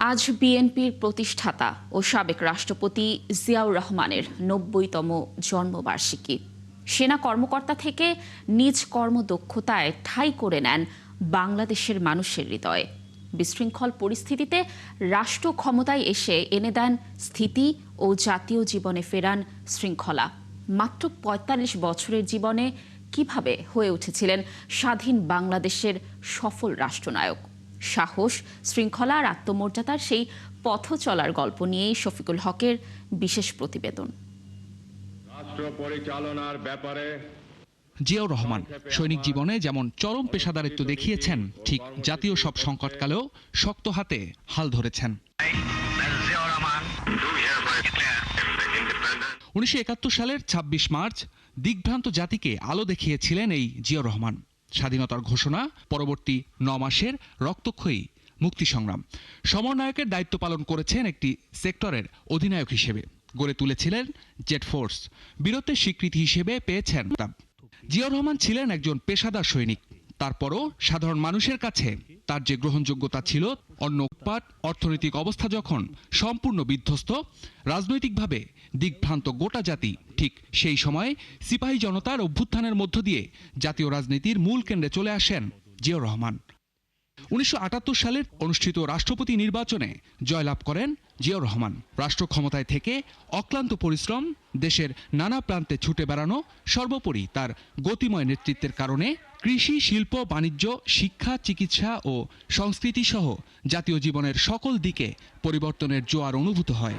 আজ বিএনপির প্রতিষ্ঠাতা ও সাবেক রাষ্ট্রপতি জিয়াউর রহমানের ৯০তম জন্মবার্ষিকী। সেনা কর্মকর্তা থেকে নিজ কর্মদক্ষতায় ঠাঁই করে নেন বাংলাদেশের মানুষের হৃদয়ে। বিশৃঙ্খল পরিস্থিতিতে রাষ্ট্র ক্ষমতায় এসে এনে দেন স্থিতি ও জাতীয় জীবনে ফেরান শৃঙ্খলা। মাত্র ৪৫ বছরের জীবনে কিভাবে হয়ে উঠেছিলেন স্বাধীন বাংলাদেশের সফল রাষ্ট্রনায়ক। সাহস, শৃঙ্খলা আর আত্মমর্যাদার সেই পথ চলার গল্প নিয়েই শফিকুল হকের বিশেষ প্রতিবেদন। রাষ্ট্র পরিচালনার ব্যাপারে জিয়াউর রহমান সৈনিক জীবনে যেমন চরম পেশাদারিত্ব দেখিয়েছেন, ঠিক জাতীয় সব সংকটকালেও শক্ত হাতে হাল ধরেছেন। ১৯৭১ সালের ২৬ মার্চ দিগ্ভ্রান্ত জাতিকে আলো দেখিয়েছিলেন এই জিয়াউর রহমান। স্বাধীনতার ঘোষণা, পরবর্তী ৯ মাসের রক্তক্ষয়ী মুক্তি সংগ্রাম, সমন্বয়কের দায়িত্ব পালন করেছেন একটি সেক্টরের অধিনায়ক হিসেবে। গড়ে তুলেছিলেন জেট ফোর্স, বীরত্বের স্বীকৃতি হিসেবে পেয়েছেন। জিয়াউর রহমান ছিলেন একজন পেশাদার সৈনিক, তারপরও সাধারণ মানুষের কাছে তার যে গ্রহণযোগ্যতা ছিল, অন্য উৎপাত, অর্থনৈতিক অবস্থা যখন সম্পূর্ণ বিধ্বস্ত, রাজনৈতিকভাবে দিগ্ভ্রান্ত গোটা জাতি, ঠিক সেই সময় সিপাহী জনতার অভ্যুত্থানের মধ্য দিয়ে জাতীয় রাজনীতির মূল কেন্দ্রে চলে আসেন জিয়াউর রহমান। ১৯৭৮ সালের অনুষ্ঠিত রাষ্ট্রপতি নির্বাচনে জয়লাভ করেন জিয়াউর রহমান। রাষ্ট্র ক্ষমতায় থেকে অক্লান্ত পরিশ্রম, দেশের নানা প্রান্তে ছুটে বেড়ানো, সর্বোপরি তার গতিময় নেতৃত্বের কারণে কৃষি, শিল্প, বাণিজ্য, শিক্ষা, চিকিৎসা ও সংস্কৃতি সহ জাতীয় জীবনের সকল দিকে পরিবর্তনের জোয়ার অনুভূত হয়।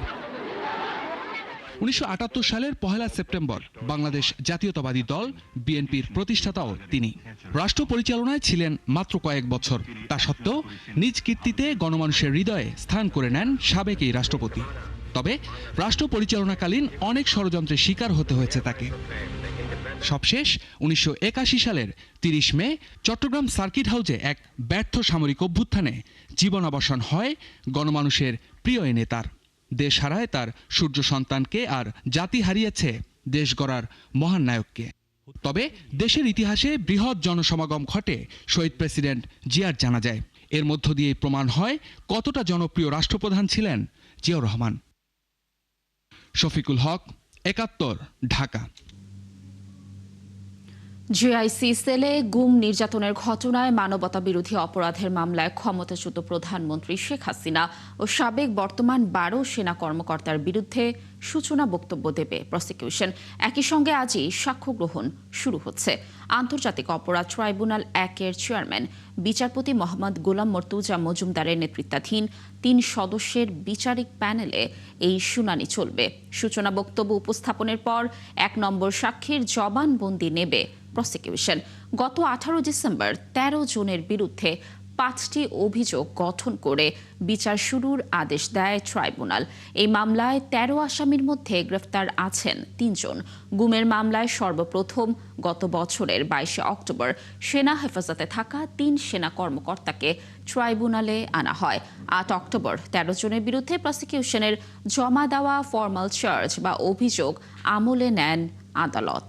১৯৭৮ সালের ১ সেপ্টেম্বর বাংলাদেশ জাতীয়তাবাদী দল বিএনপির প্রতিষ্ঠাতাও তিনি। রাষ্ট্র পরিচালনায় ছিলেন মাত্র কয়েক বছর, তা সত্ত্বেও নিজ কীর্তিতে গণমানুষের হৃদয়ে স্থান করে নেন সাবেক এই রাষ্ট্রপতি। তবে রাষ্ট্র পরিচালনাকালীন অনেক ষড়যন্ত্রের শিকার হতে হয়েছে তাকে। সবশেষ ১৯৮১ সালের ৩০ মে চট্টগ্রাম সার্কিট হাউসে এক ব্যর্থ সামরিক অভ্যুত্থানে জীবনাবসান হয় গণমানুষের প্রিয় এ নেতার। দেশ হারায় তার সূর্য সন্তানকে, আর জাতি হারিয়েছে দেশ গড়ার মহান নায়ককে। তবে দেশের ইতিহাসে বৃহৎ জনসমাগম ঘটে শহীদ প্রেসিডেন্ট জিয়ার জানাজায়। এর মধ্য দিয়ে প্রমাণ হয় কতটা জনপ্রিয় রাষ্ট্রপ্রধান ছিলেন জিয়াউর রহমান। শফিকুল হক, ৭১, ঢাকা। জেআইসি সেলে গুম নির্যাতনের ঘটনায় মানবতাবিরোধী অপরাধের মামলায় ক্ষমতাচ্যুত প্রধানমন্ত্রী শেখ হাসিনা ও সাবেক বর্তমান ১২ সেনা কর্মকর্তার বিরুদ্ধে সূচনা বক্তব্য দেবে প্রসিকিউশন। একই সঙ্গে আজই সাক্ষ্য গ্রহণ শুরু হচ্ছে। আন্তর্জাতিক অপরাধ ট্রাইব্যুনাল ১-এর চেয়ারম্যান বিচারপতি মোহাম্মদ গোলাম মর্তুজা মজুমদারের নেতৃত্বাধীন ৩ সদস্যের বিচারিক প্যানেলে এই শুনানি চলবে। সূচনা বক্তব্য উপস্থাপনের পর ১ নম্বর সাক্ষীর জবানবন্দি নেবে প্রসিকিউশন। গত ১৮ ডিসেম্বর ১৩ জনের বিরুদ্ধে ৫টি অভিযোগ গঠন করে বিচার শুরুর আদেশ দেয় ট্রাইব্যুনাল। এই মামলায় ১৩ আসামির মধ্যে গ্রেফতার আছেন ৩ জন। গুমের মামলায় সর্বপ্রথম গত বছরের ২২ অক্টোবর সেনা হেফাজতে থাকা ৩ সেনা কর্মকর্তাকে ট্রাইব্যুনালে আনা হয়। ৮ অক্টোবর ১৩ জনের বিরুদ্ধে প্রসিকিউশনের জমা দেওয়া ফরমাল চার্জ বা অভিযোগ আমলে নেন আদালত।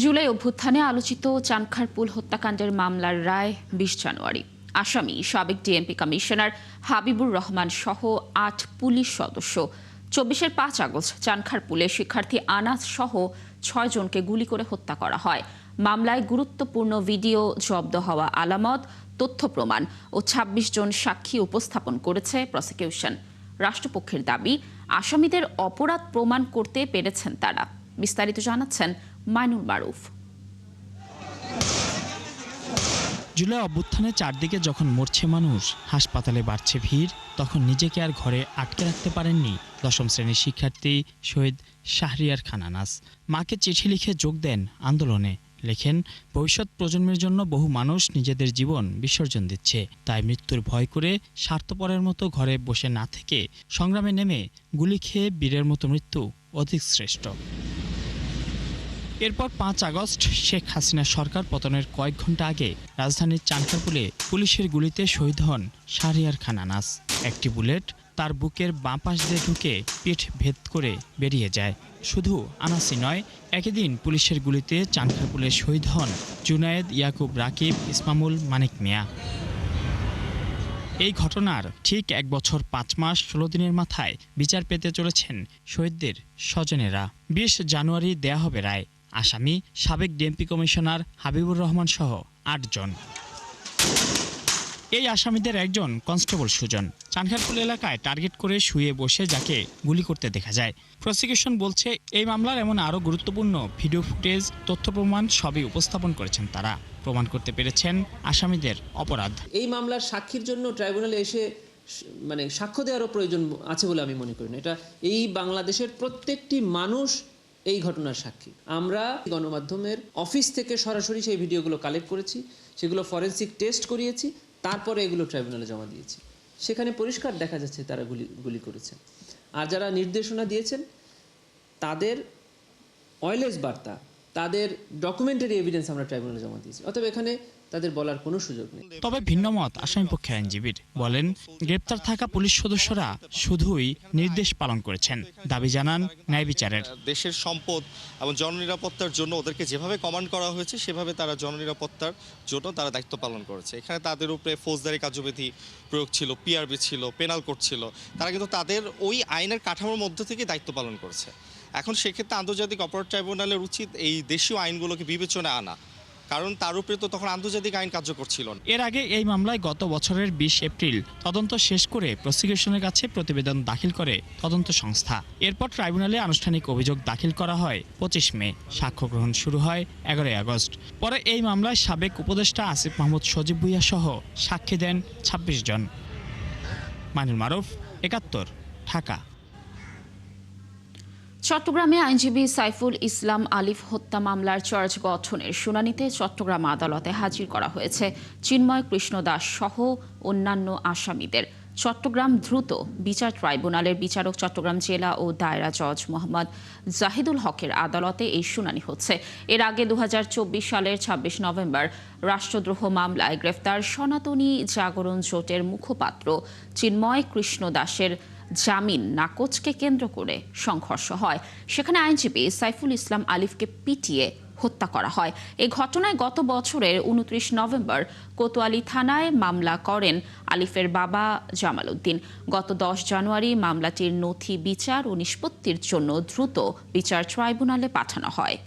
জুলাই অভ্যুত্থানে আলোচিত চানখারপুল হত্যাকাণ্ডের মামলার রায় ২০ জানুয়ারি। আসামি সাবেক ডিএমপি কমিশনার হাবিবুর রহমান সহ ৮ পুলিশ সদস্য। ২৪-এর ৫ আগস্ট চানখারপুলে শিক্ষার্থী আনাস সহ ৬ জনকে গুলি করে হত্যা করা হয়। মামলায় গুরুত্বপূর্ণ ভিডিও, জব্দ হওয়া আলামত, তথ্য প্রমাণ ও ২৬ জন সাক্ষী উপস্থাপন করেছে প্রসিকিউশন। রাষ্ট্রপক্ষের দাবি, আসামিদের অপরাধ প্রমাণ করতে পেরেছেন তারা। বিস্তারিত জানাচ্ছেন মাইনুল মারুফ। জুলাই অভ্যুত্থানে চারদিকে যখন মরছে মানুষ, হাসপাতালে বাড়ছে ভিড়, তখন নিজেকে আর ঘরে আটকে রাখতে পারেননি ১০ম শ্রেণীর শিক্ষার্থী শহীদ শাহরিয়ার খান আনাস। মাকে চিঠি লিখে যোগ দেন আন্দোলনে। লেখেন, ভবিষ্যৎ প্রজন্মের জন্য বহু মানুষ নিজেদের জীবন বিসর্জন দিচ্ছে, তাই মৃত্যুর ভয় করে স্বার্থপরের মতো ঘরে বসে না থেকে সংগ্রামে নেমে গুলি খেয়ে বীরের মতো মৃত্যু অধিক শ্রেষ্ঠ। এরপর ৫ আগস্ট শেখ হাসিনা সরকার পতনের কয়েক ঘন্টা আগে রাজধানীর চানখারপুলে পুলিশের গুলিতে শহীদ হন শাহরিয়ার খান আনাস। একটি বুলেট তার বুকের বাঁ পাশ দিয়ে ঢুকে পিঠ ভেদ করে বেরিয়ে যায়। শুধু আনাসই নয়, একই দিন পুলিশের গুলিতে চানখারপুলে শহীদ হন জুনায়েদ, ইয়াকুব, রাকিব, ইসমামুল, মানিক মিয়া। এই ঘটনার ঠিক ১ বছর ৫ মাস ১৬ দিনের মাথায় বিচার পেতে চলেছেন শহীদদের স্বজনেরা। ২০ জানুয়ারি দেয়া হবে রায়। আসামি সাবেক ডিএমপি কমিশনার হাবিবুর রহমান সহ ৮ জন। এই আসামিদের একজন কনস্টেবল সুজন। চানখারপুল এলাকায় টার্গেট করে শুয়ে বসে যাকে গুলি করতে দেখা যায়। প্রসিকিউশন বলছে এই মামলার এমন আরও গুরুত্বপূর্ণ ভিডিও ফুটেজ, তথ্য প্রমাণ সবই উপস্থাপন করেছেন তারা। প্রমাণ করতে পেরেছেন আসামিদের অপরাধ। এই মামলার সাক্ষীর জন্য ট্রাইব্যুনালে এসে সাক্ষ্য দেওয়ারও প্রয়োজন আছে বলে আমি মনে করি না। এটা এই বাংলাদেশের প্রত্যেকটি মানুষ এই ঘটনার সাক্ষী। আমরা গণমাধ্যমের অফিস থেকে সরাসরি সেই ভিডিওগুলো কালেক্ট করেছি, সেগুলো ফরেনসিক টেস্ট করিয়েছি, তারপরে এগুলো ট্রাইব্যুনালে জমা দিয়েছি। সেখানে পরিষ্কার দেখা যাচ্ছে তারা গুলি করেছে। আর যারা নির্দেশনা দিয়েছেন তাদের ওয়্যারলেস বার্তা, তাদের ডকুমেন্টারি এভিডেন্স আমরা ট্রাইব্যুনালে জমা দিয়েছি। অতএব এখানে তাদের বলার কোনো সুযোগ নেই। তবে ভিন্নমত আসামিপক্ষের আইনজীবীর। বলেন, গ্রেপ্তার থাকা পুলিশ সদস্যরা শুধুই নির্দেশ পালন করেছেন। দাবি জানান ন্যায় বিচারের। দেশের সম্পদ এবং জননিরাপত্তার জন্য ওদেরকে যেভাবে কমান্ড করা হয়েছে সেভাবে তারা জননিরাপত্তার জন্য তারা দায়িত্ব পালন করেছে। এখানে তাদের উপরে ফৌজদারি কার্যবিধি প্রয়োগ ছিল, পিআরবি ছিল, পেনাল কোড ছিল। তারা কিন্তু তাদের ওই আইনের কাঠামোর মধ্যে থেকে দায়িত্ব পালন করেছে। এখন সেক্ষেত্রে আন্তর্জাতিক অপরাধ ট্রাইব্যুনালের উচিত এই দেশীয় আইনগুলোকে বিবেচনায় আনা, কারণ তার উপরে তো তখন আন্তর্জাতিক আইন কার্যকর ছিল না। এর আগে এই মামলায় গত বছরের ২০ এপ্রিল তদন্ত শেষ করে প্রসিকিউশনের কাছে প্রতিবেদন দাখিল করে তদন্ত সংস্থা। এরপর ট্রাইব্যুনালে আনুষ্ঠানিক অভিযোগ দাখিল করা হয় ২৫ মে। সাক্ষ্য গ্রহণ শুরু হয় ১১ আগস্ট। পরে এই মামলায় সাবেক উপদেষ্টা আসিফ মাহমুদ সজীব ভুঁইয়া সহ সাক্ষী দেন ২৬ জন। মাইনুল মারুফ, ৭১, ঢাকা। চট্টগ্রামে আইনজীবী সাইফুল ইসলাম আলিফ হত্যা মামলার চার্জ গঠনের শুনানিতে চট্টগ্রাম আদালতে হাজির করা হয়েছে চিন্ময় কৃষ্ণ দাস সহ অন্যান্য আসামিদের। চট্টগ্রাম দ্রুত বিচার ট্রাইব্যুনালের বিচারক চট্টগ্রাম জেলা ও দায়রা জজ মোহাম্মদ জাহিদুল হকের আদালতে এই শুনানি হচ্ছে। এর আগে ২০২৪ সালের ২৬ নভেম্বর রাষ্ট্রদ্রোহ মামলায় গ্রেফতার সনাতনী জাগরণ জোটের মুখপাত্র চিন্ময় কৃষ্ণ দাসের জামিন নাকচকে কেন্দ্র করে সংঘর্ষ হয়। সেখানে আইনজীবী সাইফুল ইসলাম আলিফকে পিটিয়ে হত্যা করা হয়। এই ঘটনায় গত বছরের ২৯ নভেম্বর কোতোয়ালি থানায় মামলা করেন আলিফের বাবা জামাল উদ্দিন। গত ১০ জানুয়ারি মামলাটির নথি বিচার ও নিষ্পত্তির জন্য দ্রুত বিচার ট্রাইব্যুনালে পাঠানো হয়।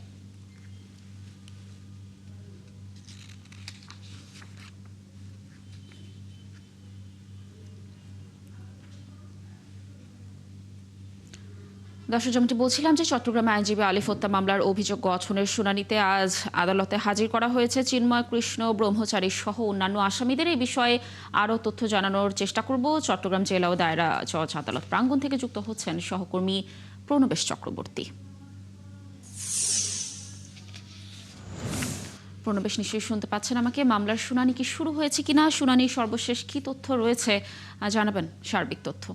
দর্শক, যেমনটি বলছিলাম যে চট্টগ্রামে আইনজীবী আলিফ হত্যা মামলার অভিযোগ গঠনের শুনানিতে আজ আদালতে হাজির করা হয়েছে চিন্ময় কৃষ্ণ ব্রহ্মচারী সহ অন্যান্য আসামিদের। এই বিষয়ে আরও তথ্য জানানোর চেষ্টা করব। চট্টগ্রাম জেলা ও দায়রা জজ আদালত প্রাঙ্গণ থেকে যুক্ত হচ্ছেন সহকর্মী প্রণবেশ চক্রবর্তী। প্রণবেশ, নিশ্চয়ই শুনতে পাচ্ছেন আমাকে। মামলার শুনানি কি শুরু হয়েছে কিনা, শুনানির সর্বশেষ কি তথ্য রয়েছে জানাবেন, সার্বিক তথ্য।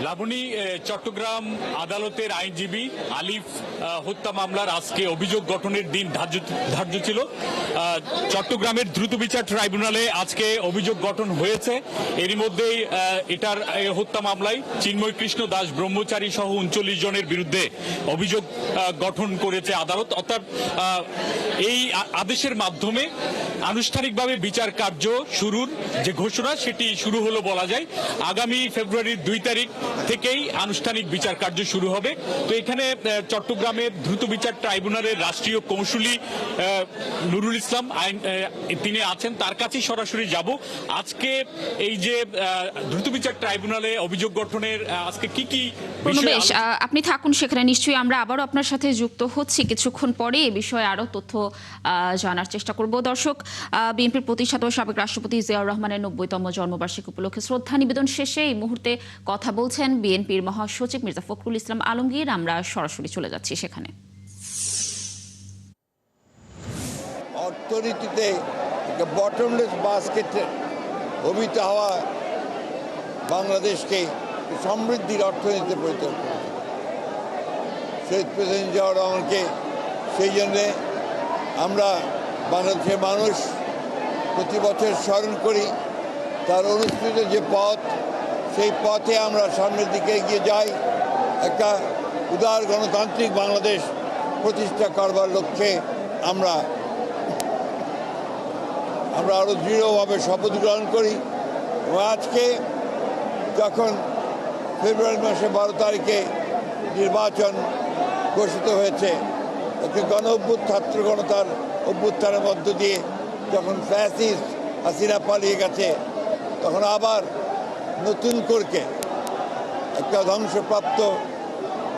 লাবণী, চট্টগ্রাম আদালতের আইনজীবী আলিফ হত্যা মামলার আজকে অভিযোগ গঠনের দিন ধার্য ছিল। চট্টগ্রামের দ্রুত বিচার ট্রাইব্যুনালে আজকে অভিযোগ গঠন হয়েছে। এরই মধ্যেই এটার হত্যা মামলায় চিন্ময় কৃষ্ণ দাস ব্রহ্মচারী সহ ৩৯ জনের বিরুদ্ধে অভিযোগ গঠন করেছে আদালত। অর্থাৎ এই আদেশের মাধ্যমে আনুষ্ঠানিকভাবে বিচার কার্য শুরুর যে ঘোষণা সেটি শুরু হলো বলা যায়। আগামী ফেব্রুয়ারির ২ তারিখ থেকেই আনুষ্ঠানিক বিচার কার্য শুরু হবে। তো এখানে চট্টগ্রামের দ্রুত বিচার ট্রাইব্যুনালের রাষ্ট্রীয় কৌঁসুলি নুরুল ইসলাম তিনি আছেন, তার কাছেই সরাসরি যাব। আজকে এই যে দ্রুত বিচার ট্রাইব্যুনালে অভিযোগ গঠনের আজকে কি কি বিষয়, আপনি থাকুন সেখানে, নিশ্চয়ই আমরা আবারও আপনার সাথে যুক্ত হচ্ছি কিছুক্ষণ পরে। এ বিষয়ে আরও তথ্য জানার চেষ্টা করব। দর্শক, বিএনপির প্রতিষ্ঠাতা সাবেক রাষ্ট্রপতি জিয়াউর রহমানের ৯০তম জন্মবার্ষিকী উপলক্ষে শ্রদ্ধা নিবেদন শেষে এই মুহূর্তে কথা বলছেন বিএনপির মহাসচিব মির্জা ফখরুল ইসলাম আলমগীর। আমরা সরাসরি চলে যাচ্ছি সেখানে। অর্থনীতিতে বটমলেস বাস্কেটের অভিত হওয়া বাংলাদেশকে সমৃদ্ধির অর্থনীতিতে পরিণত করেছে। শহীদ প্রেসিডেন্ট জিয়াউর রহমানকে সেই জন্যে আমরা বাংলাদেশের মানুষ প্রতি বছর স্মরণ করি। তার অনুসৃত যে পথ, সেই পথে আমরা সামনের দিকে এগিয়ে যাই। একটা উদার গণতান্ত্রিক বাংলাদেশ প্রতিষ্ঠা করবার লক্ষ্যে আমরা আরও দৃঢ়ভাবে শপথ গ্রহণ করি। এবং আজকে যখন ফেব্রুয়ারি মাসে 12 তারিখে নির্বাচন ঘোষিত হয়েছে, একটি ছাত্র গণতার অভ্যুত্থানের মধ্য দিয়ে যখন ফ্যাসিস্ট হাসিনা পালিয়ে গেছে, তখন আবার নতুন করে একটা ধ্বংসপ্রাপ্ত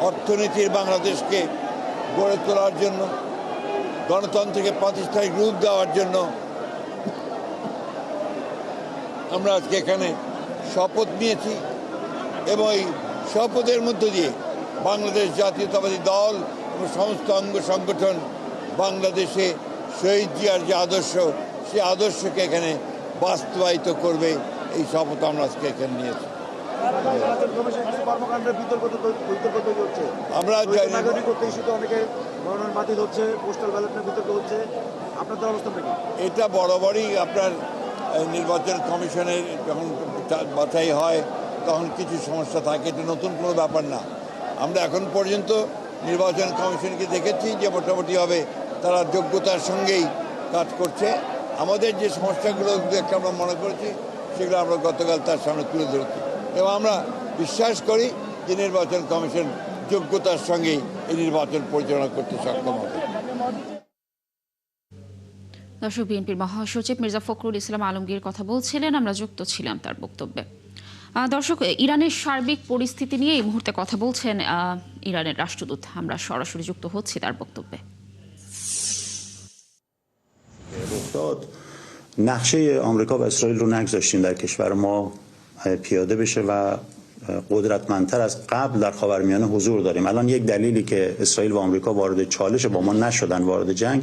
অর্থনীতির বাংলাদেশকে গড়ে তোলার জন্য, গণতন্ত্রকে প্রাতিষ্ঠানিক রূপ দেওয়ার জন্য আমরা আজকে এখানে শপথ নিয়েছি। এবং এই শপথের মধ্য দিয়ে বাংলাদেশ জাতীয়তাবাদী দল এবং সমস্ত অঙ্গ সংগঠন বাংলাদেশে শহীদ জিয়ার যে আদর্শ, সেই আদর্শকে এখানে বাস্তবায়িত করবে, এই শপথ আমরা আজকে এখানে নিয়েছি। আমরা এটা বরাবরই আপনার নির্বাচন কমিশনের যখন বাছাই হয় তখন কিছু সমস্যা থাকে, এটা নতুন কোনো ব্যাপার না। আমরা এখন পর্যন্ত নির্বাচন কমিশনকে দেখেছি যে মোটামুটিভাবে তারা যোগ্যতার সঙ্গেই কাজ করছে। আমাদের যে সমস্যাগুলো একটা আমরা মনে করেছি, সেগুলো আমরা গতকাল তার সামনে তুলে ধরেছি এবং আমরা বিশ্বাস করি যে নির্বাচন কমিশন যোগ্যতার সঙ্গেই এই নির্বাচন পরিচালনা করতে সক্ষম হবে। দর্শক, বিএনপির মহাসচিব মির্জা ফখরুল ইসলাম আলমগীর কথা বলছিলেন, আমরা যুক্ত ছিলাম তার বক্তব্যে। দর্শক, ইরানের সার্বিক পরিস্থিতি নিয়ে এই মুহূর্তে কথা বলছেন ইরানের রাষ্ট্রদূত। আমরা সরাসরি যুক্ত হচ্ছি তার বক্তব্যে। نقشه آمریکا و اسرائیل رو نگذاشتیم در کشور ما پیاده بشه و قدرتمندتر از قبل در خاورمیانه حضور داریم. الان یک دلیلی که اسرائیل و آمریکا وارد چالش با ما نشدن، وارد جنگ،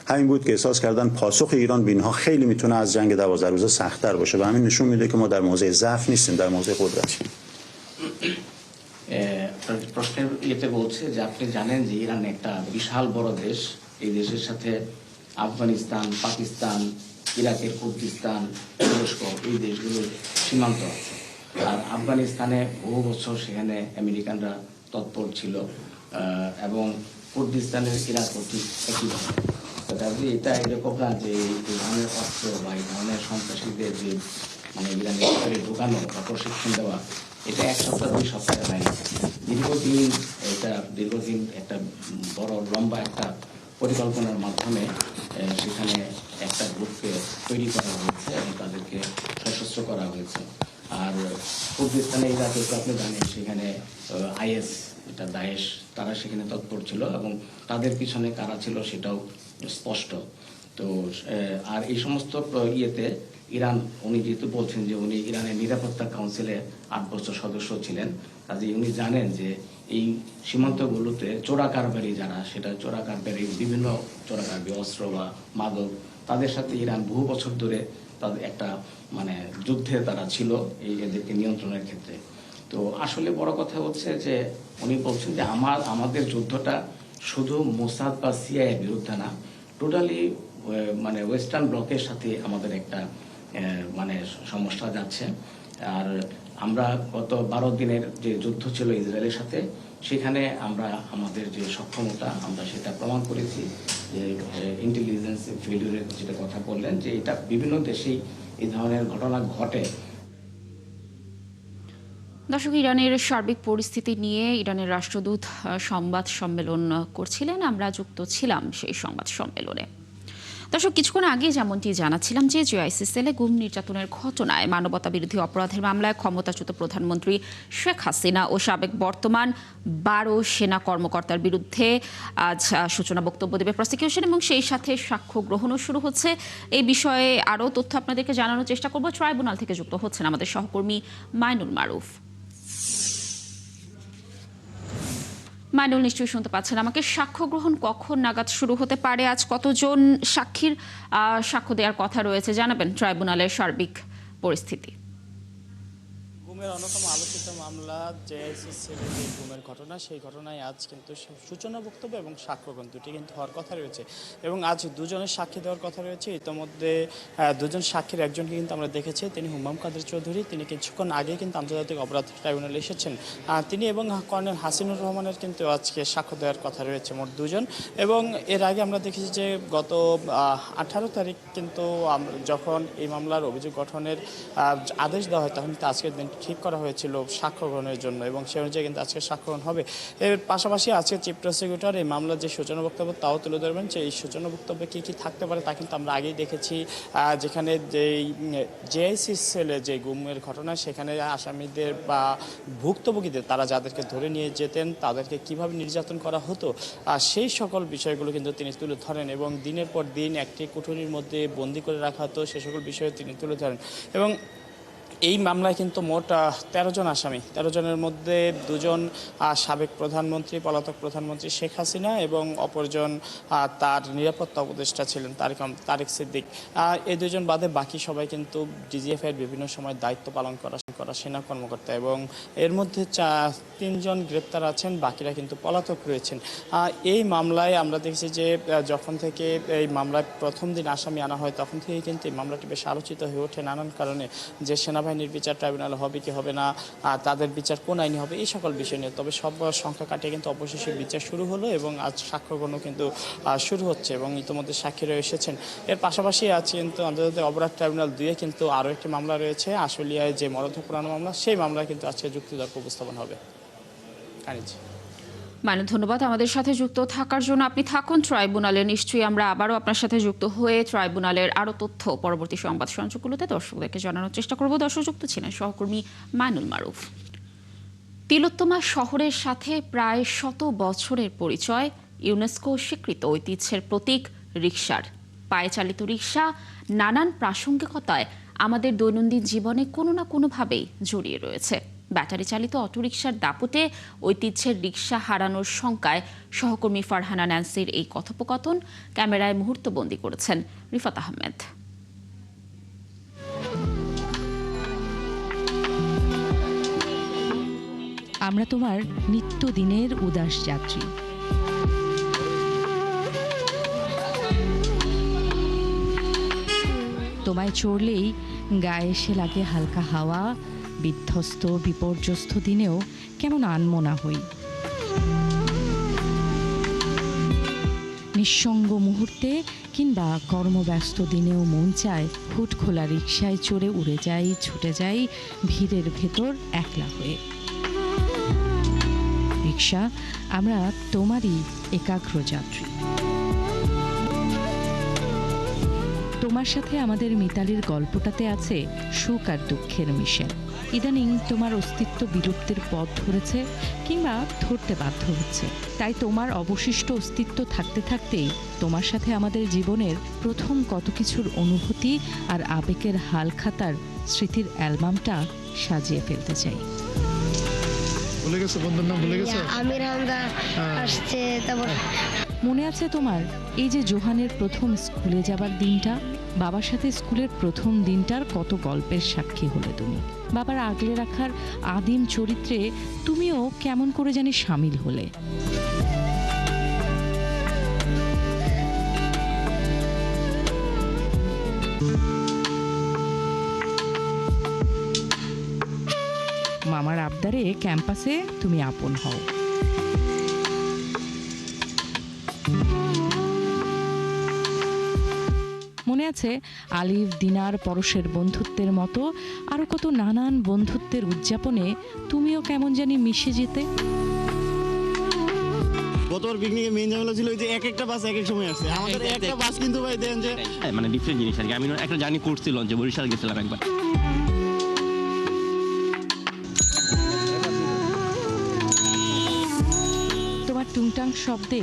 همین بود که احساس کردن پاسخ ایران به اینها خیلی میتونه از جنگ 12 روزه سخت‌تر باشه و همین نشون میده که ما در موضع ضعف نیستیم، در موضع قدرتیم. প্রশ্নের ইয়েতে বলছে যে আপনি জানেন যে ইরান একটা বিশাল বড় দেশ। এই দেশের সাথে আফগানিস্তান, পাকিস্তান, ইরাকের কুর্দিস্তান, তুরস্ক, এই দেশগুলোর সীমান্ত আছে। আর আফগানিস্তানে বহু বছর সেখানে আমেরিকানরা তৎপর ছিল এবং কুর্দিস্তানের ইরাক ঠিক একই ধরনের। এটা এরকম না যে এই ধরনের অস্ত্র বা এই ধরনের সন্ত্রাসীদের যে মানে ইরানের ভিতরে ঢোকানো বা প্রশিক্ষণ দেওয়া, এটা এক সপ্তাহ 2 সপ্তাহে হয়নি। দীর্ঘদিন একটা বড় লম্বা একটা পরিকল্পনার মাধ্যমে সেখানে একটা গ্রুপকে তৈরি করা হয়েছে এবং তাদেরকে সশস্ত্র করা হয়েছে। আর কুর্দিস্তানে ইরাকে তো আপনি জানেন সেখানে আইএস, এটা দায়েশ, তারা সেখানে তৎপর ছিল এবং তাদের পিছনে কারা ছিল সেটাও স্পষ্ট। তো আর এই সমস্ত ইয়েতে ইরান, উনি যেহেতু বলছেন যে উনি ইরানের নিরাপত্তা কাউন্সিলে 8 বছর সদস্য ছিলেন, কাজে উনি জানেন যে এই সীমান্তগুলোতে চোরা কারবারি যারা, সেটা চোরা কারবারি, বিভিন্ন চোরা কারবারি অস্ত্র বা মাদক, তাদের সাথে ইরান বহু বছর ধরে তাদের একটা মানে যুদ্ধে তারা ছিল এদেরকে নিয়ন্ত্রণের ক্ষেত্রে। তো আসলে বড় কথা হচ্ছে যে উনি বলছেন যে আমাদের যুদ্ধটা শুধু মোসাদ বা সিআইএর বিরুদ্ধে না, টোটালি মানে ওয়েস্টার্ন ব্লকের সাথে আমাদের একটা মানে সমস্যা যাচ্ছে। আর আমরা গত 12 দিনের যে যুদ্ধ ছিল ইসরায়েলের সাথে, সেখানে আমরা আমাদের যে সক্ষমতা আমরা সেটা প্রমাণ করেছি। যে ইন্টেলিজেন্স ফেলিউরের যেটা কথা বললেন, যে এটা বিভিন্ন দেশেই এই ধরনের ঘটনা ঘটে। দর্শক, ইরানের সার্বিক পরিস্থিতি নিয়ে ইরানের রাষ্ট্রদূত সংবাদ সম্মেলন করছিলেন, আমরা যুক্ত ছিলাম সেই সংবাদ সম্মেলনে। দর্শক, কিছুক্ষণ আগে যেমনটি জানাচ্ছিলাম যে জেআইসিসিএলে গুম নির্যাতনের ঘটনায় মানবতা বিরোধী অপরাধের মামলায় ক্ষমতাচ্যুত প্রধানমন্ত্রী শেখ হাসিনা ও সাবেক বর্তমান 12 সেনা কর্মকর্তার বিরুদ্ধে আজ সূচনা বক্তব্য দেবে প্রসিকিউশন এবং সেই সাথে সাক্ষ্য গ্রহণও শুরু হচ্ছে। এই বিষয়ে আরও তথ্য আপনাদেরকে জানানোর চেষ্টা করব। ট্রাইব্যুনাল থেকে যুক্ত হচ্ছেন আমাদের সহকর্মী মাইনুল মারুফ। মাইনুল, নিশ্চয়ই শুনতে পাচ্ছেন আমাকে। সাক্ষ্য গ্রহণ কখন নাগাদ শুরু হতে পারে? আজ কতজন সাক্ষীর সাক্ষ্য দেওয়ার কথা রয়েছে জানাবেন ট্রাইব্যুনালের সার্বিক পরিস্থিতি। গুমের অন্যতম আলোচিত মামলা জেআইসিসির যে গুমের ঘটনা, সেই ঘটনায় আজ কিন্তু সূচনা বক্তব্য এবং সাক্ষ্যগ্রহণ দুটি কিন্তু হওয়ার কথা রয়েছে এবং আজ দুজনের সাক্ষী দেওয়ার কথা রয়েছে। ইতিমধ্যে দুজন সাক্ষীর একজনকে কিন্তু আমরা দেখেছি, তিনি হুমায়ুন কাদের চৌধুরী। তিনি কিছুক্ষণ আগে কিন্তু আন্তর্জাতিক অপরাধ ট্রাইব্যুনালে এসেছেন। তিনি এবং কর্নেল হাসিনুর রহমানের কিন্তু আজকে সাক্ষ্য দেওয়ার কথা রয়েছে, মোট দুজন। এবং এর আগে আমরা দেখেছি যে গত 18 তারিখ কিন্তু যখন এই মামলার অভিযোগ গঠনের আদেশ দেওয়া হয়, তখন কিন্তু আজকের দিন ঠিক করা হয়েছিল সাক্ষ্য গ্রহণের জন্য এবং সে অনুযায়ী কিন্তু আজকে সাক্ষ্য গ্রহণ হবে। এর পাশাপাশি আজকে চিফ প্রসিকিউটর এই মামলার যে সূচনা বক্তব্য তাও তুলে ধরবেন। যে এই সূচনা বক্তব্যে কী কী থাকতে পারে তা কিন্তু আমরা আগেই দেখেছি, যেখানে যেই জেআইসি সেলে যে গুমের ঘটনা, সেখানে আসামিদের বা ভুক্তভোগীদের, তারা যাদেরকে ধরে নিয়ে যেতেন তাদেরকে কিভাবে নির্যাতন করা হতো, সেই সকল বিষয়গুলো কিন্তু তিনি তুলে ধরেন এবং দিনের পর দিন একটি কুঠুরির মধ্যে বন্দি করে রাখা হতো, সে সকল বিষয়ে তিনি তুলে ধরেন। এবং এই মামলায় কিন্তু মোট 13 জন আসামি, 13 জনের মধ্যে দুজন সাবেক প্রধানমন্ত্রী, পলাতক প্রধানমন্ত্রী শেখ হাসিনা এবং অপরজন তার নিরাপত্তা উপদেষ্টা ছিলেন তারেক সিদ্দিক। এই দুজন বাদে বাকি সবাই কিন্তু ডিজিএফআইয়ের বিভিন্ন সময় দায়িত্ব পালন করা সেনা কর্মকর্তা এবং এর মধ্যে 3 জন গ্রেপ্তার আছেন, বাকিরা কিন্তু পলাতক রয়েছেন। এই মামলায় আমরা দেখছি যে যখন থেকে এই মামলায় প্রথম দিন আসামি আনা হয়, তখন থেকে কিন্তু এই মামলাটি বেশ আলোচিত হয়ে ওঠে নানান কারণে, যে সেনাবাহিনীর বিচার ট্রাইব্যুনালে হবে কি হবে না, তাদের বিচার কোন আইনে হবে, এই সকল বিষয় নিয়ে। তবে সব সংখ্যা কাটিয়ে কিন্তু অবশেষে বিচার শুরু হলো এবং আজ সাক্ষ্যগ্রহণ কিন্তু শুরু হচ্ছে এবং ইতিমধ্যে সাক্ষীরা এসেছেন। এর পাশাপাশি আছে কিন্তু আন্তর্জাতিক অপরাধ ট্রাইব্যুনাল 2-এ কিন্তু আরও একটি মামলা রয়েছে, আশুলিয়ায় যে মরদেহ পুরানো মামলা, সেই মামলায় কিন্তু আজকে যুক্তিতর্ক উপস্থাপন হবে। মাইনুল, ধন্যবাদ আমাদের সাথে যুক্ত থাকার জন্য। আপনি থাকুন ট্রাইব্যুনালে, নিশ্চয়ই আমরা আবারও আপনার সাথে যুক্ত হয়ে ট্রাইব্যুনালের আরও তথ্য পরবর্তী সংবাদ সংযোগগুলোতে দর্শকদেরকে জানানোর চেষ্টা করব। দর্শক, যুক্ত ছিলেন সহকর্মী মাইনুল মারুফ। তিলোত্তমা শহরের সাথে প্রায় 100 বছরের পরিচয়, ইউনেস্কো স্বীকৃত ঐতিহ্যের প্রতীক রিকশার। পায়ে চালিত রিকশা নানান প্রাসঙ্গিকতায় আমাদের দৈনন্দিন জীবনে কোনো না কোনোভাবেই জড়িয়ে রয়েছে। ব্যাটারি চালিত অটোরিকশার দাপটে ঐতিহ্যের রিকশা হারানোর শঙ্কায় সহকর্মী ফারহানা ন্যান্সির এই কথোপকথন ক্যামেরায় মুহূর্তবন্দী করেছেন রিফাত আহমেদ। আমরা তোমার নিত্যদিনের উদাস যাত্রী। তোমায় চড়লেই গায়ে এসে লাগে হালকা হাওয়া, বিধ্বস্ত বিপর্যস্ত দিনেও কেমন আনমনা হই। নিঃসঙ্গ মুহূর্তে কিংবা কর্মব্যস্ত দিনেও মন চায় হুট খোলা রিকশায় চড়ে উড়ে যাই, ছুটে যাই ভিড়ের ভেতর একলা হয়ে। রিকশা, আমরা তোমারই একাগ্র যাত্রী। তোমার সাথে আমাদের মিতালির গল্পটাতে আছে সুখ আর দুঃখের মিশেল। ইদানিং তোমার অস্তিত্ব বিলুপ্তির পথ ধরেছে কিংবা ধরতে বাধ্য হচ্ছে। তাই তোমার অবশিষ্ট অস্তিত্ব থাকতে থাকতেই তোমার সাথে আমাদের জীবনের প্রথম কত কিছুর অনুভূতি আর আবেগের হালখাতার স্মৃতির অ্যালবামটা সাজিয়ে ফেলতে চাই। ভুলে গেছো বন্ধুর নাম? ভুলে গেছো? আমির হামজা আসছে। তারপর মনে আছে তোমার এই যে জোহানের প্রথম স্কুলে যাবার দিনটা? বাবার সাথে স্কুলের প্রথম দিনটার কত গল্পের সাক্ষী হলে তুমি। বাবার আগলে রাখার আদিম চরিত্রে তুমিও কেমন করে জানি সামিল হলে। মামার আবদারে ক্যাম্পাসে তুমি আপন হও। মনে আছে আলিফ, দিনার, পরশের বন্ধুত্বের মতো আরো কত নানান বন্ধুত্বের উদযাপনে তুমিও কেমন জানি মিশে যেতে। গতবার পিকনিকে মেইন ঝামেলা ছিল যে একটা বাস এক সময় আসছে। আমাদের একটা বাস কিন্তু ভাই দেন যে মানে ডিফারেন্ট জিনিস আর কি। আমি একটা জার্নি করছিলাম যে বরিশাল গেছিলাম একবার। তোমার টুংটাং শব্দে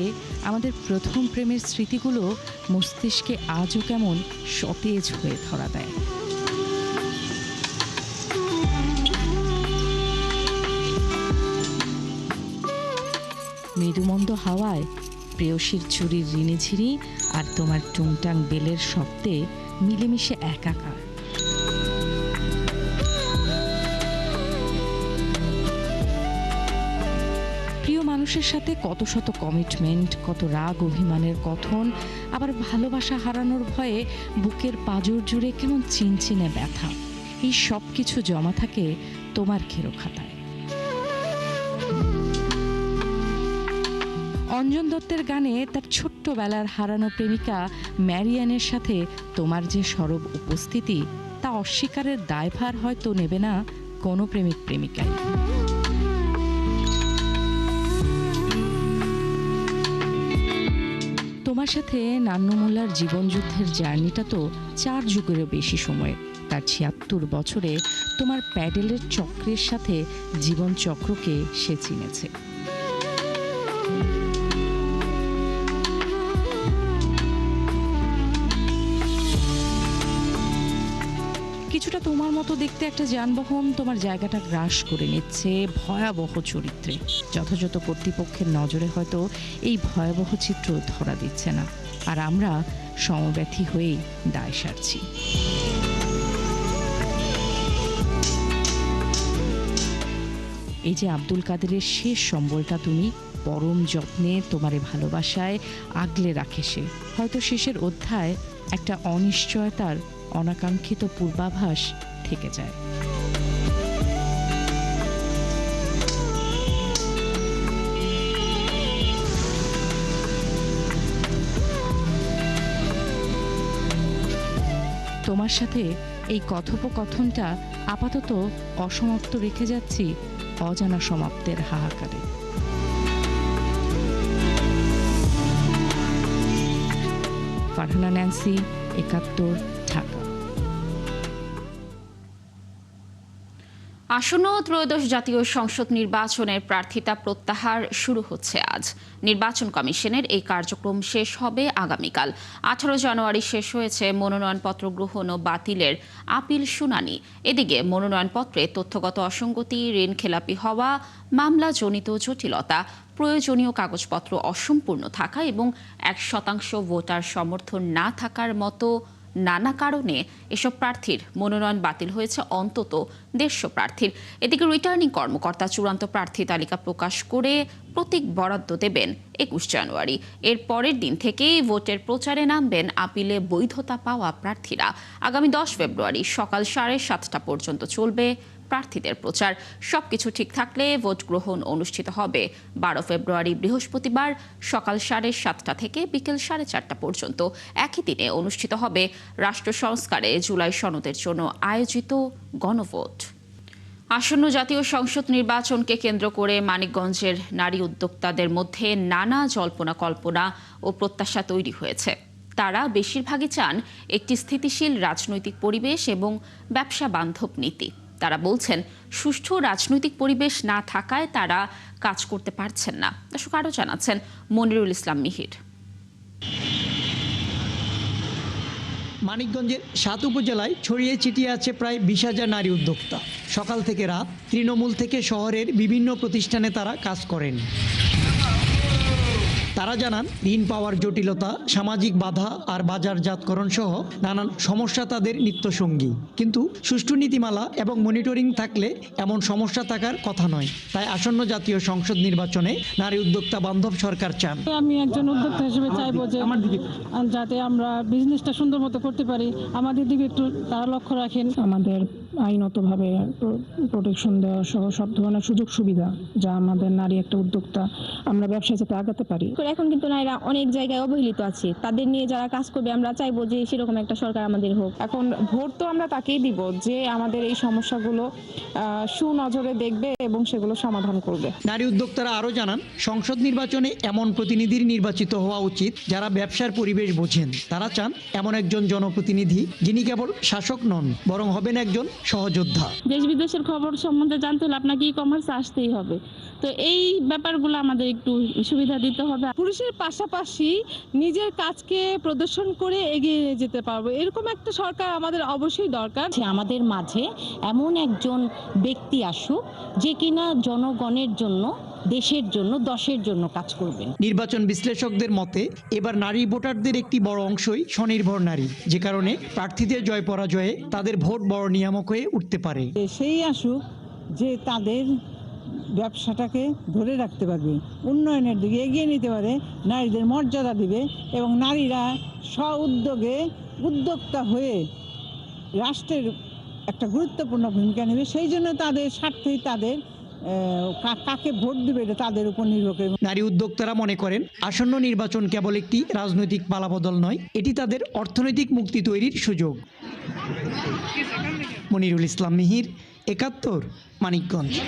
আমাদের প্রথম প্রেমের স্মৃতিগুলো মস্তিষ্কে আজও কেমন সতেজ হয়ে ধরা দেয়। মৃদুমন্দ হাওয়ায় প্রেয়সীর চুরির রিনিঝিনি আর তোমার টুংটাং বেলের শব্দে মিলেমিশে একাকার। মানুষের সাথে কত শত কমিটমেন্ট, কত রাগ অভিমানের কথন, আবার ভালোবাসা হারানোর ভয়ে বুকের পাঁজর জুড়ে কেমন চিনচিনে ব্যথা। এই সব কিছু জমা থাকে তোমার খেরো খাতায়। অঞ্জন দত্তের গানে তার ছোট্টবেলার হারানো প্রেমিকা ম্যারিয়ানের সাথে তোমার যে সরব উপস্থিতি, তা অস্বীকারের দায়ভার হয়তো নেবে না কোনো প্রেমিক প্রেমিকাই। তোমার সাথে নান্নু মোল্লার জীবনযুদ্ধের জার্নিটা তো 4 যুগেরও বেশি সময়। তার 76 বছরে তোমার প্যাডেলের চক্রের সাথে জীবন চক্রকে সে চিনেছে। কিছুটা তোমার মতো দেখতে একটা যানবাহন তোমার জায়গাটা গ্রাস করে নিচ্ছে ভয়াবহ চরিত্রে। যথাযথ কর্তৃপক্ষের নজরে হয়তো এই ভয়াবহ চিত্র ধরা দিচ্ছে না, আর আমরা সমব্যথী হয়েই দায় সারছি। এই যে আব্দুল কাদেরের শেষ সম্বলটা তুমি পরম যত্নে তোমারে ভালোবাসায় আগলে রাখে সে, হয়তো শেষের অধ্যায় একটা অনিশ্চয়তার অনাকাঙ্ক্ষিত পূর্বাভাস থেকে যায়। তোমার সাথে এই কথোপকথনটা আপাতত অসমাপ্ত রেখে যাচ্ছি অজানা সমাপ্তের হাহাকারে। ফারহানা ন্যান্সি, 71, ঢাকা। আসন্ন ত্রয়োদশ জাতীয় সংসদ নির্বাচনের প্রার্থিতা প্রত্যাহার শুরু হচ্ছে আজ। নির্বাচন কমিশনের এই কার্যক্রম শেষ হবে আগামীকাল। 18 জানুয়ারি শেষ হয়েছে মনোনয়নপত্র গ্রহণ ও বাতিলের আপিল শুনানি। এদিকে মনোনয়নপত্রে তথ্যগত অসঙ্গতি, ঋণ খেলাপি হওয়া, মামলাজনিত জটিলতা, প্রয়োজনীয় কাগজপত্র অসম্পূর্ণ থাকা এবং 1% ভোটার সমর্থন না থাকার মতো নানা কারণে এসব প্রার্থীর মনোনয়ন বাতিল হয়েছে অন্তত 150 প্রার্থীর। এদিকে রিটার্নিং কর্মকর্তা চূড়ান্ত প্রার্থী তালিকা প্রকাশ করে প্রতীক বরাদ্দ দেবেন 21 জানুয়ারি। এর পরের দিন থেকেই ভোটের প্রচারে নামবেন আপিলে বৈধতা পাওয়া প্রার্থীরা। আগামী 10 ফেব্রুয়ারি সকাল 7:30 পর্যন্ত চলবে প্রার্থীদের প্রচার। সবকিছু ঠিক থাকলে ভোট গ্রহণ অনুষ্ঠিত হবে 12 ফেব্রুয়ারি বৃহস্পতিবার সকাল 7:30 থেকে বিকেল 4:30 পর্যন্ত। একই দিনে অনুষ্ঠিত হবে রাষ্ট্র সংস্কারে জুলাই সনদের জন্য আয়োজিত গণভোট। আসন্ন জাতীয় সংসদ নির্বাচনকে কেন্দ্র করে মানিকগঞ্জের নারী উদ্যোক্তাদের মধ্যে নানা জল্পনা কল্পনা ও প্রত্যাশা তৈরি হয়েছে। তারা বেশিরভাগই চান একটি স্থিতিশীল রাজনৈতিক পরিবেশ এবং ব্যবসা বান্ধব নীতি। তারা বলছেন, সুষ্ঠু রাজনৈতিক পরিবেশ না থাকায় তারা কাজ করতে পারছেন না। দর্শক আরও জানাচ্ছেন মনিরুল ইসলাম মিহির। মানিকগঞ্জের 7 উপজেলায় ছড়িয়ে ছিটিয়ে আছে প্রায় 20,000 নারী উদ্যোক্তা। সকাল থেকে রাত তৃণমূল থেকে শহরের বিভিন্ন প্রতিষ্ঠানে তারা কাজ করেন। তারা জানান ঋণ পাওয়ার জটিলতা, সামাজিক বাধা আর বাজারজাতকরণ সহ নানান সমস্যা তাদের নিত্যসঙ্গী। কিন্তু সুষ্ঠু নীতিমালা এবং মনিটরিং থাকলে এমন সমস্যা থাকার কথা নয়। তাই আসন্ন জাতীয় সংসদ নির্বাচনে নারী উদ্যোক্তা বান্ধব সরকার চান। আমি একজন উদ্যোক্তা হিসেবে চাইবো যে যাতে আমরা বিজনেসটা সুন্দর মতো করতে পারি, আমাদের দিকে একটু তারা লক্ষ্য রাখেন। আমাদের আইনতভাবে প্রোটেকশন দেওয়া সহ সব ধরনের সুযোগ সুবিধা, যা আমাদের নারী একটা উদ্যোক্তা আমরা ব্যবসায় যাতে আগাতে পারি। এখন কিন্তু নারীরা অনেক জায়গায় অবহেলিত আছে, তাদের নিয়ে যারা কাজ করবে আমরা চাইবো যে সেরকম একটা সরকার আমাদের হোক। এখন ভোট তো আমরা তাকেই দিব যে আমাদের এই সমস্যাগুলো সুনজরে দেখবে এবং সেগুলো সমাধান করবে। নারী উদ্যোক্তারা আরও জানান, সংসদ নির্বাচনে এমন প্রতিনিধির নির্বাচিত হওয়া উচিত যারা ব্যবসার পরিবেশ বোঝেন। তারা চান এমন একজন জনপ্রতিনিধি যিনি কেবল শাসক নন, বরং হবেন একজন সহযোদ্ধা। দেশ বিদেশের খবর সম্বন্ধে জানতে হলে আপনাকে ই-কমার্সে আসতেই হবে। তো এই ব্যাপারগুলো আমাদের একটু সুবিধা দিতে হবে। পুরুষের পাশাপাশি নিজের কাজকে প্রদর্শন করে এগিয়ে যেতে পারবো, এরকম একটা সরকার আমাদের অবশ্যই দরকার। আমাদের মাঝে এমন একজন ব্যক্তি আসুক যে কিনা জনগণের জন্য, দেশের জন্য, দশের জন্য কাজ করবেন। নির্বাচন বিশ্লেষকদের মতে এবার নারী ভোটারদের একটি বড় অংশই স্বনির্ভর নারী, যে কারণে প্রার্থীদের জয় পরাজয়ে তাদের ভোট বড় নিয়ামক হয়ে উঠতে পারে। সেই আসুক যে তাদের ব্যবসাটাকে ধরে রাখতে পারবে, উন্নয়নের দিকে এগিয়ে নিতে পারে, নারীদের মর্যাদা দিবে এবং নারীরা স্ব-উদ্যোগে উদ্যোক্তা হয়ে রাষ্ট্রের একটা গুরুত্বপূর্ণ ভূমিকা নেবে। সেই জন্য তাদের স্বার্থেই তাদের কাকে ভোট দিবে এটা তাদের উপর নির্ভর করে। নারী উদ্যোক্তারা মনে করেন আসন্ন নির্বাচন কেবল একটি রাজনৈতিক পালাবদল নয়, এটি তাদের অর্থনৈতিক মুক্তি তৈরির সুযোগ। মনিরুল ইসলাম মিহির, ৭১, মানিকগঞ্জ।